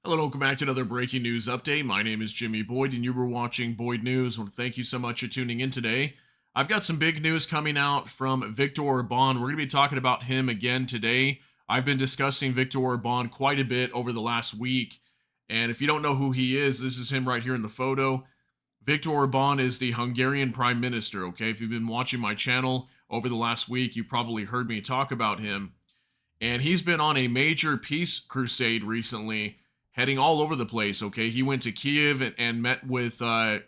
Hello, and welcome back to another breaking news update. My name is Jimmy Boyd, and you were watching Boyd News. I want to thank you so much for tuning in today. I've got some big news coming out from Viktor Orban. We're going to be talking about him again today. I've been discussing Viktor Orban quite a bit over the last week. And if you don't know who he is, this is him right here in the photo. Viktor Orban is the Hungarian Prime Minister, okay? If you've been watching my channel over the last week, you probably heard me talk about him. And he's been on a major peace crusade recently, heading all over the place. Okay, he went to Kiev and met with Vladimir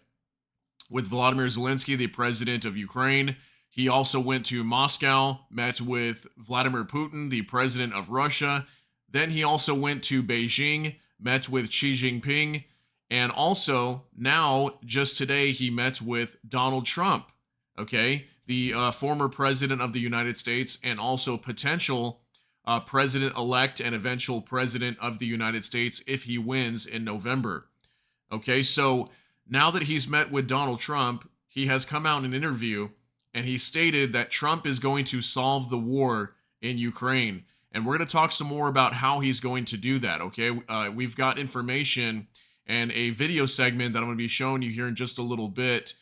Zelensky, the president of Ukraine. He also went to Moscow, met with Vladimir Putin, the president of Russia. Then he also went to Beijing, met with Xi Jinping, and also now just today he met with Donald Trump. Okay, the former president of the United States and also potential president-elect and eventual president of the United States if he wins in November. Okay, so now that he's met with Donald Trump, he has come out in an interview and he stated that Trump is going to solve the war in Ukraine. And we're going to talk some more about how he's going to do that, okay? We've got information and a video segment that I'm going to be showing you here in just a little bit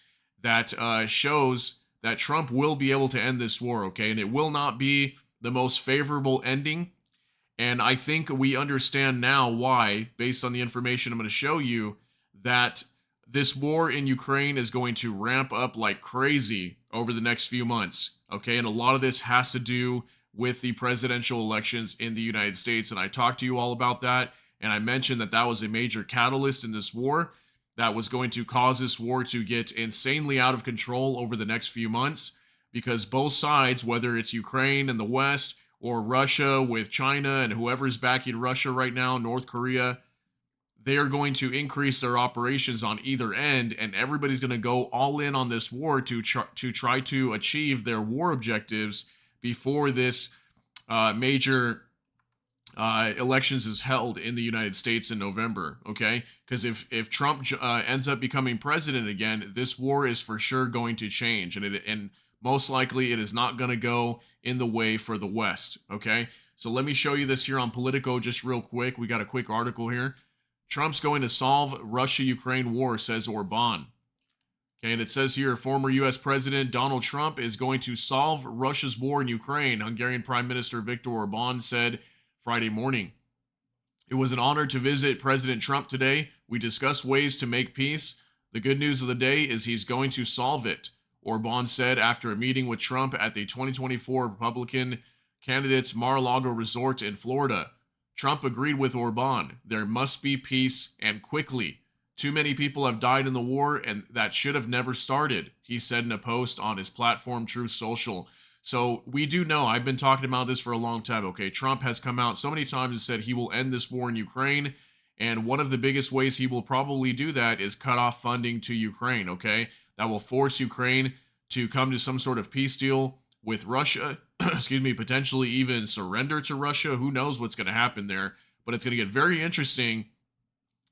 that shows that Trump will be able to end this war, okay? And it will not be the most favorable ending. And I think we understand now why, based on the information I'm going to show you, that this war in Ukraine is going to ramp up like crazy over the next few months. Okay, and a lot of this has to do with the presidential elections in the United States. And I talked to you all about that. And I mentioned that that was a major catalyst in this war that was going to cause this war to get insanely out of control over the next few months, because both sides, whether it's Ukraine and the West or Russia with China and whoever's backing Russia right now, North Korea, they are going to increase their operations on either end, and everybody's going to go all in on this war to try to achieve their war objectives before this major elections is held in the United States in November, okay? Because if Trump ends up becoming president again, this war is for sure going to change, and most likely it is not going to go in the way for the West, okay? So let me show you this here on Politico just real quick. We got a quick article here. Trump's going to solve Russia-Ukraine war, says Orban. Okay, and it says here, former U.S. President Donald Trump is going to solve Russia's war in Ukraine, Hungarian Prime Minister Viktor Orban said Friday morning. It was an honor to visit President Trump today. We discussed ways to make peace. The good news of the day is he's going to solve it, Orban said after a meeting with Trump at the 2024 Republican candidate's Mar-A-Lago resort in Florida. Trump agreed with Orban. There must be peace, and quickly. Too many people have died in the war, and that should have never started, he said in a post on his platform Truth Social. So we do know, I've been talking about this for a long time, okay? Trump has come out so many times and said he will end this war in Ukraine, and one of the biggest ways he will probably do that is cut off funding to Ukraine, okay? That will force Ukraine to come to some sort of peace deal with Russia, excuse me, potentially even surrender to Russia. Who knows what's going to happen there? But it's going to get very interesting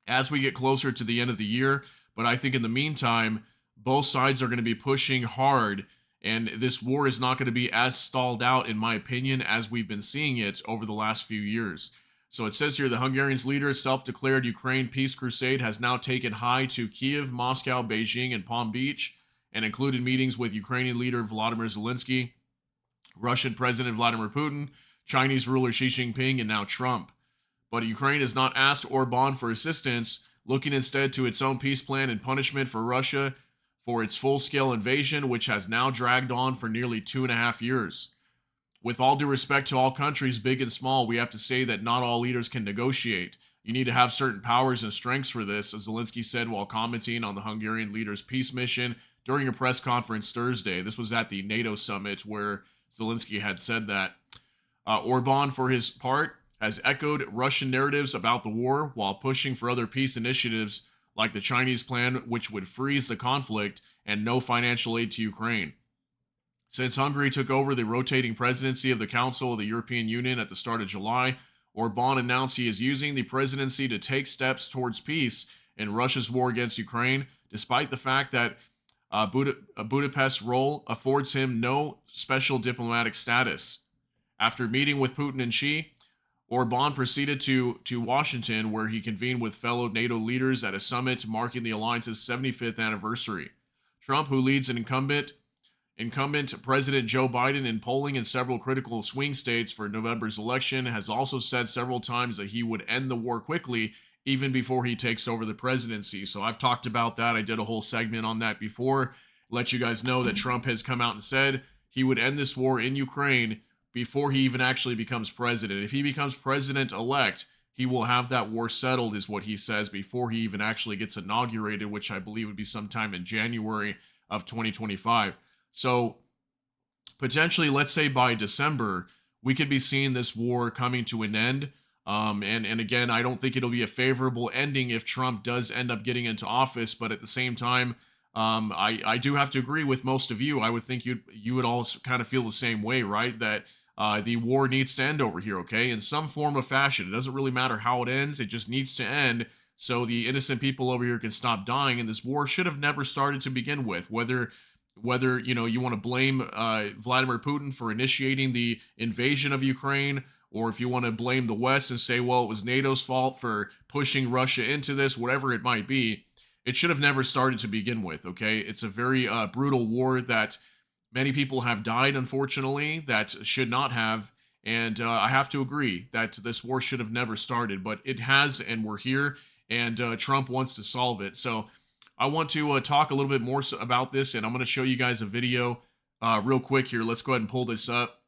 as we get closer to the end of the year. But I think in the meantime, both sides are going to be pushing hard, and this war is not going to be as stalled out, in my opinion, as we've been seeing it over the last few years. So it says here, the Hungarian's leader, self-declared Ukraine peace crusade, has now taken high to Kiev, Moscow, Beijing, and Palm Beach, and included meetings with Ukrainian leader Vladimir Zelensky, Russian President Vladimir Putin, Chinese ruler Xi Jinping, and now Trump. But Ukraine has not asked Orban for assistance, looking instead to its own peace plan and punishment for Russia for its full-scale invasion, which has now dragged on for nearly 2.5 years. With all due respect to all countries, big and small, we have to say that not all leaders can negotiate. You need to have certain powers and strengths for this, as Zelensky said while commenting on the Hungarian leader's peace mission during a press conference Thursday. This was at the NATO summit where Zelensky had said that. Orban, for his part, has echoed Russian narratives about the war while pushing for other peace initiatives like the Chinese plan, which would freeze the conflict and no financial aid to Ukraine. Since Hungary took over the rotating presidency of the Council of the European Union at the start of July, Orban announced he is using the presidency to take steps towards peace in Russia's war against Ukraine, despite the fact that Budapest's role affords him no special diplomatic status. After meeting with Putin and Xi, Orban proceeded to Washington, where he convened with fellow NATO leaders at a summit marking the alliance's 75th anniversary. Trump, who leads an incumbent President Joe Biden in polling in several critical swing states for November's election, has also said several times that he would end the war quickly, even before he takes over the presidency. So I've talked about that. I did a whole segment on that before. Let you guys know that Trump has come out and said he would end this war in Ukraine before he even actually becomes president. If he becomes president-elect, he will have that war settled, is what he says, before he even actually gets inaugurated, which I believe would be sometime in January of 2025. So potentially, let's say by December, we could be seeing this war coming to an end. And again, I don't think it'll be a favorable ending if Trump does end up getting into office. But at the same time, I do have to agree with most of you. I would think you would all kind of feel the same way, right? That the war needs to end over here, okay? In some form of fashion. It doesn't really matter how it ends. It just needs to end so the innocent people over here can stop dying. And this war should have never started to begin with. Whether you want to blame Vladimir Putin for initiating the invasion of Ukraine, or if you want to blame the West and say, well, it was NATO's fault for pushing Russia into this, whatever it might be, it should have never started to begin with, okay? It's a very brutal war that many people have died, unfortunately, that should not have. And I have to agree that this war should have never started, but it has, and we're here, and Trump wants to solve it. So I want to talk a little bit more about this, and I'm going to show you guys a video real quick here. Let's go ahead and pull this up.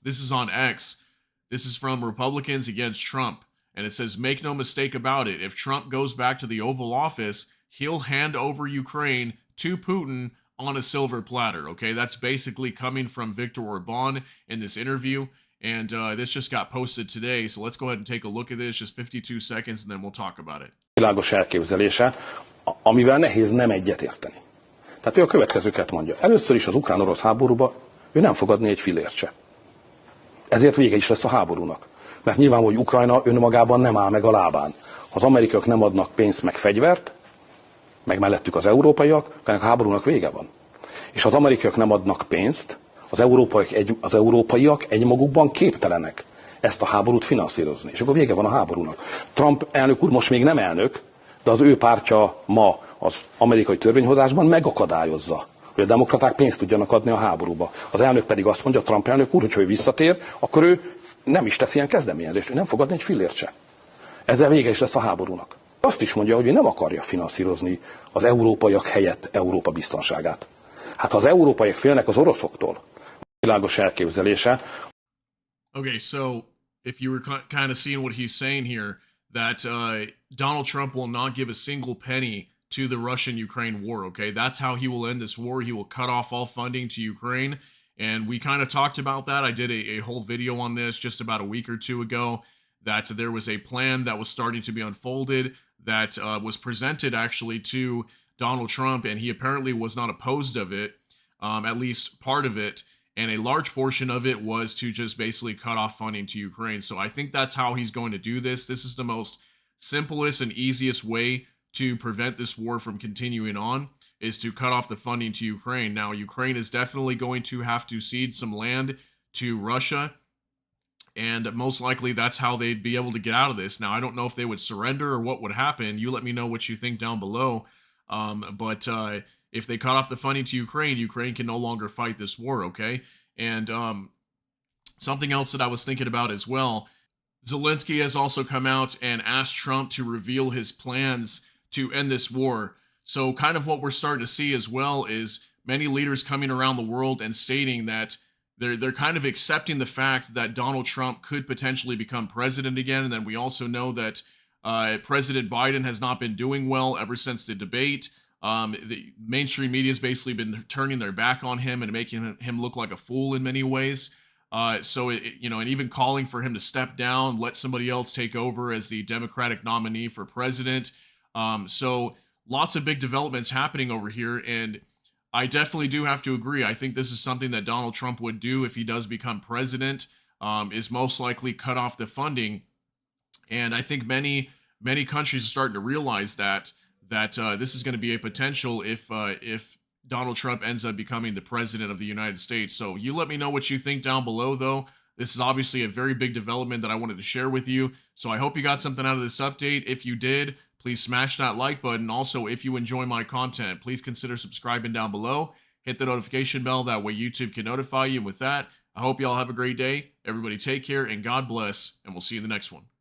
This is on X. This is from Republicans Against Trump, and it says, make no mistake about it, if Trump goes back to the Oval Office, he'll hand over Ukraine to Putin on a silver platter, okay? That's basically coming from Viktor Orban in this interview, and this just got posted today, so let's go ahead and take a look at this, just 52 seconds, and then we'll talk about it. Világos elképzelése, amivel nehéz nem egyetérteni. Tehát ő a következőket mondja. Először is az ukrán-orosz háborúba ő nem fogadni egy fillért se. Ezért vége is lesz a háborúnak. Mert nyilván, hogy Ukrajna önmagában nem áll meg a lábán. Ha az amerikaiak nem adnak pénzt meg fegyvert, meg mellettük az európaiak, ennek a háborúnak vége van. És ha az amerikaiak nem adnak pénzt, az európaiak egymagukban képtelenek ezt a háborút finanszírozni. És akkor vége van a háborúnak. Trump elnök úr most még nem elnök, de az ő pártja ma az amerikai törvényhozásban megakadályozza, hogy a demokraták pénzt tudjanak adni a háborúba. Az elnök pedig azt mondja, Trump elnök úr, hogy ha ő visszatér, akkor ő nem is tesz ilyen kezdeményezést, ő nem fogadni egy fillért se. Ezzel vége is lesz a háborúnak. Azt is mondja, hogy ő nem akarja finanszírozni az európaiak helyett Európa biztonságát. Hát ha az európaiak félnek az oroszoktól, világos elképzelése. Okay, so if you were kind of seeing what he's saying here, that Donald Trump will not give a single penny to the Russian-Ukraine war, okay? That's how he will end this war. He will cut off all funding to Ukraine. And we kind of talked about that. I did a whole video on this just about a week or two ago, that there was a plan that was starting to be unfolded that was presented actually to Donald Trump, and he apparently was not opposed of it, at least part of it. And a large portion of it was to just basically cut off funding to Ukraine. So I think that's how he's going to do this. This is the most simplest and easiest way to prevent this war from continuing on, is to cut off the funding to Ukraine. Now, Ukraine is definitely going to have to cede some land to Russia, and most likely that's how they'd be able to get out of this. Now, I don't know if they would surrender or what would happen. You let me know what you think down below. But if they cut off the funding to Ukraine, Ukraine can no longer fight this war, okay? And something else that I was thinking about as well, Zelensky has also come out and asked Trump to reveal his plans to end this war. So kind of what we're starting to see as well is many leaders coming around the world and stating that they're kind of accepting the fact that Donald Trump could potentially become president again. And then we also know that President Biden has not been doing well ever since the debate. The mainstream media has basically been turning their back on him and making him look like a fool in many ways. And even calling for him to step down, let somebody else take over as the Democratic nominee for president. So lots of big developments happening over here, and I definitely do have to agree. I think this is something that Donald Trump would do if he does become president, is most likely cut off the funding. And I think many countries are starting to realize that this is going to be a potential if Donald Trump ends up becoming the president of the United States. So you let me know what you think down below, though. This is obviously a very big development that I wanted to share with you. So I hope you got something out of this update. If you did, please smash that like button. Also, if you enjoy my content, please consider subscribing down below. Hit the notification bell. That way YouTube can notify you. And with that, I hope y'all have a great day. Everybody take care and God bless. And we'll see you in the next one.